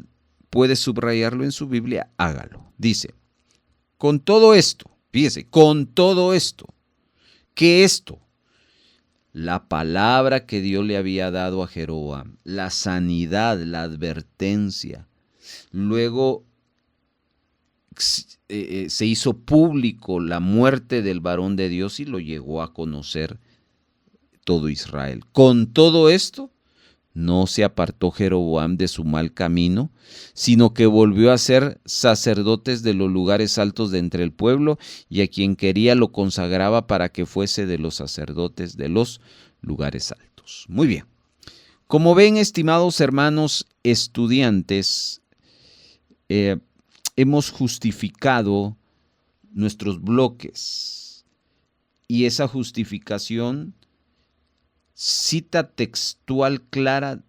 puede subrayarlo en su Biblia, hágalo. Dice, con todo esto, fíjese, con todo esto, ¿qué esto? La palabra que Dios le había dado a Jeroboam, la sanidad, la advertencia. Luego se hizo público la muerte del varón de Dios y lo llegó a conocer todo Israel. Con todo esto, no se apartó Jeroboam de su mal camino, sino que volvió a ser sacerdotes de los lugares altos de entre el pueblo, y a quien quería lo consagraba para que fuese de los sacerdotes de los lugares altos. Muy bien. Como ven, estimados hermanos estudiantes, hemos justificado nuestros bloques, y esa justificación cita textual clara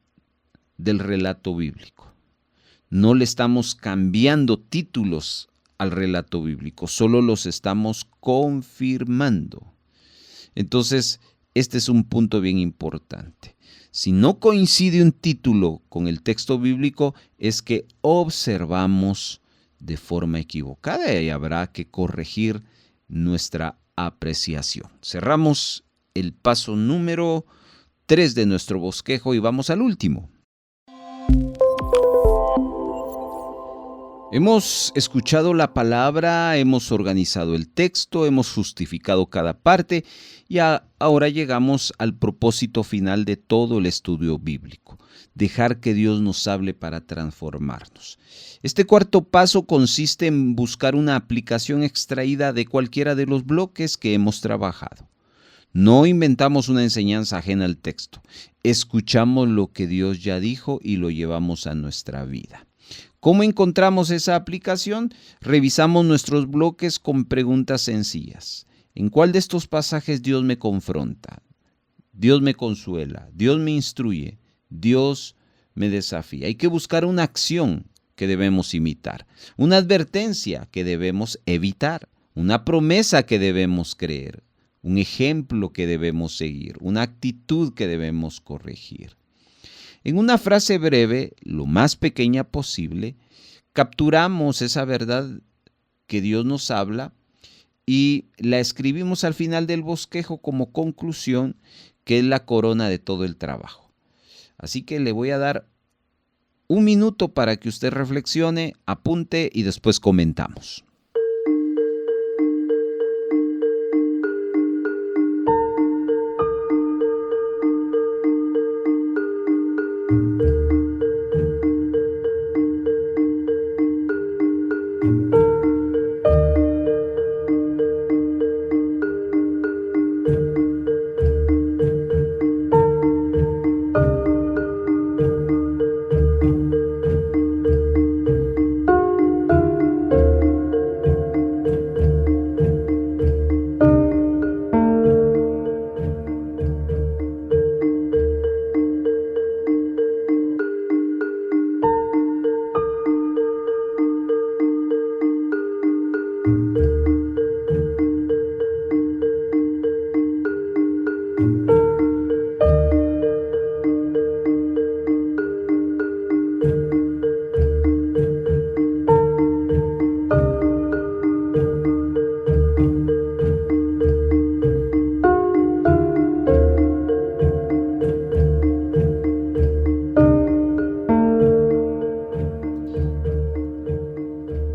del relato bíblico. No le estamos cambiando títulos al relato bíblico, solo los estamos confirmando. Entonces, este es un punto bien importante. Si no coincide un título con el texto bíblico, es que observamos de forma equivocada y habrá que corregir nuestra apreciación. Cerramos el paso número 3 de nuestro bosquejo y vamos al último. Hemos escuchado la palabra, hemos organizado el texto, hemos justificado cada parte y ahora llegamos al propósito final de todo el estudio bíblico: dejar que Dios nos hable para transformarnos. Este cuarto paso consiste en buscar una aplicación extraída de cualquiera de los bloques que hemos trabajado. No inventamos una enseñanza ajena al texto, escuchamos lo que Dios ya dijo y lo llevamos a nuestra vida. ¿Cómo encontramos esa aplicación? Revisamos nuestros bloques con preguntas sencillas. ¿En cuál de estos pasajes Dios me confronta? Dios me consuela, Dios me instruye, Dios me desafía. Hay que buscar una acción que debemos imitar, una advertencia que debemos evitar, una promesa que debemos creer, un ejemplo que debemos seguir, una actitud que debemos corregir. En una frase breve, lo más pequeña posible, capturamos esa verdad que Dios nos habla y la escribimos al final del bosquejo como conclusión, que es la corona de todo el trabajo. Así que le voy a dar un minuto para que usted reflexione, apunte y después comentamos.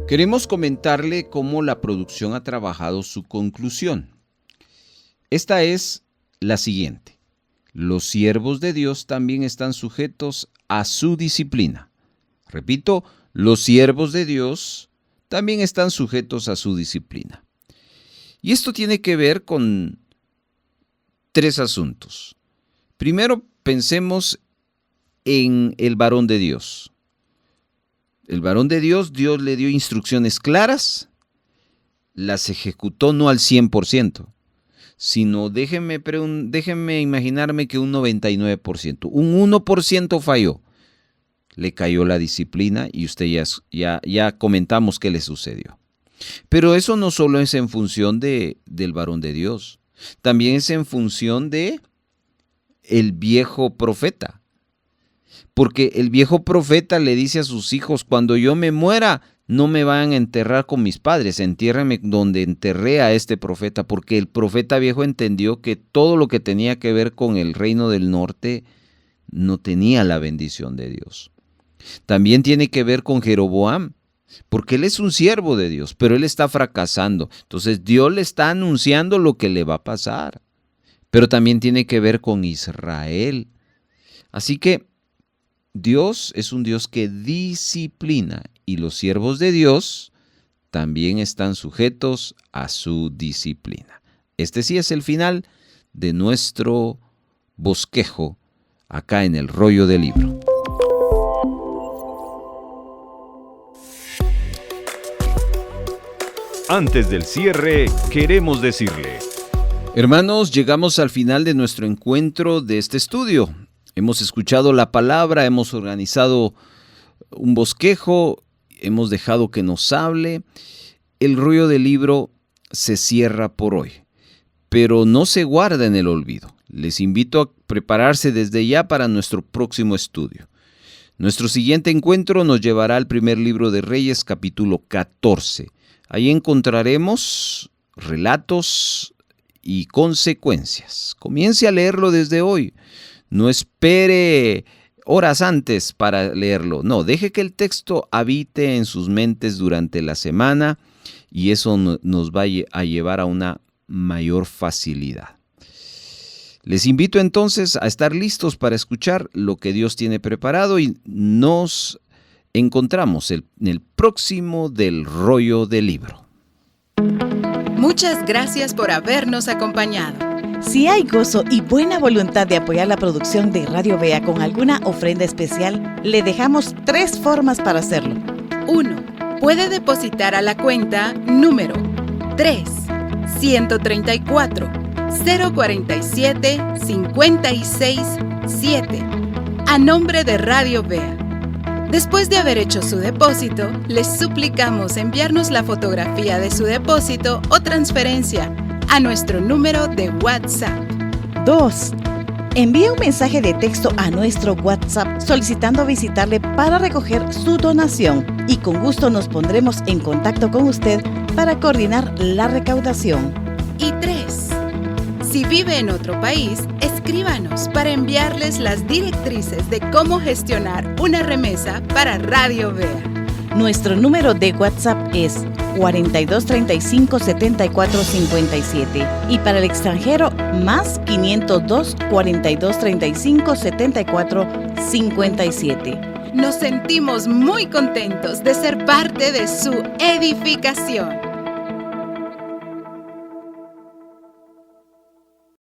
Queremos comentarle cómo la producción ha trabajado su conclusión. Esta es la siguiente: los siervos de Dios también están sujetos a su disciplina. Repito, los siervos de Dios también están sujetos a su disciplina. Y esto tiene que ver con 3 asuntos. Primero, pensemos en el varón de Dios. El varón de Dios, Dios le dio instrucciones claras, las ejecutó no al 100%, sino déjenme imaginarme que un 99%, un 1% falló. Le cayó la disciplina y usted ya comentamos qué le sucedió. Pero eso no solo es en función del varón de Dios, también es en función de el viejo profeta. Porque el viejo profeta le dice a sus hijos: cuando yo me muera, no me van a enterrar con mis padres, entiérrenme donde enterré a este profeta, porque el profeta viejo entendió que todo lo que tenía que ver con el reino del norte no tenía la bendición de Dios. También tiene que ver con Jeroboam. porque él es un siervo de Dios, pero él está fracasando. Entonces Dios le está anunciando lo que le va a pasar, pero también tiene que ver con Israel. Así que Dios es un Dios que disciplina y los siervos de Dios también están sujetos a su disciplina. Este sí es el final de nuestro bosquejo acá en el rollo del libro. Antes del cierre, queremos decirle: hermanos, llegamos al final de nuestro encuentro de este estudio. Hemos escuchado la palabra, hemos organizado un bosquejo, hemos dejado que nos hable. El rollo del libro se cierra por hoy, pero no se guarda en el olvido. Les invito a prepararse desde ya para nuestro próximo estudio. Nuestro siguiente encuentro nos llevará al primer libro de Reyes, capítulo 14. Ahí encontraremos relatos y consecuencias. Comience a leerlo desde hoy. No espere horas antes para leerlo. No, deje que el texto habite en sus mentes durante la semana y eso nos va a llevar a una mayor facilidad. Les invito entonces a estar listos para escuchar lo que Dios tiene preparado y nos encontramos en el próximo del rollo del libro. Muchas gracias por habernos acompañado. Si hay gozo y buena voluntad de apoyar la producción de Radio Vea con alguna ofrenda especial, le dejamos 3 formas para hacerlo. 1. Puede depositar a la cuenta número 3-134-047-56-7 a nombre de Radio Vea. Después de haber hecho su depósito, les suplicamos enviarnos la fotografía de su depósito o transferencia a nuestro número de WhatsApp. 2. Envía un mensaje de texto a nuestro WhatsApp solicitando visitarle para recoger su donación y con gusto nos pondremos en contacto con usted para coordinar la recaudación. Y 3. Si vive en otro país, escríbanos para enviarles las directrices de cómo gestionar una remesa para Radio Vea. Nuestro número de WhatsApp es 4235 7457 y para el extranjero más 502 4235 7457. Nos sentimos muy contentos de ser parte de su edificación.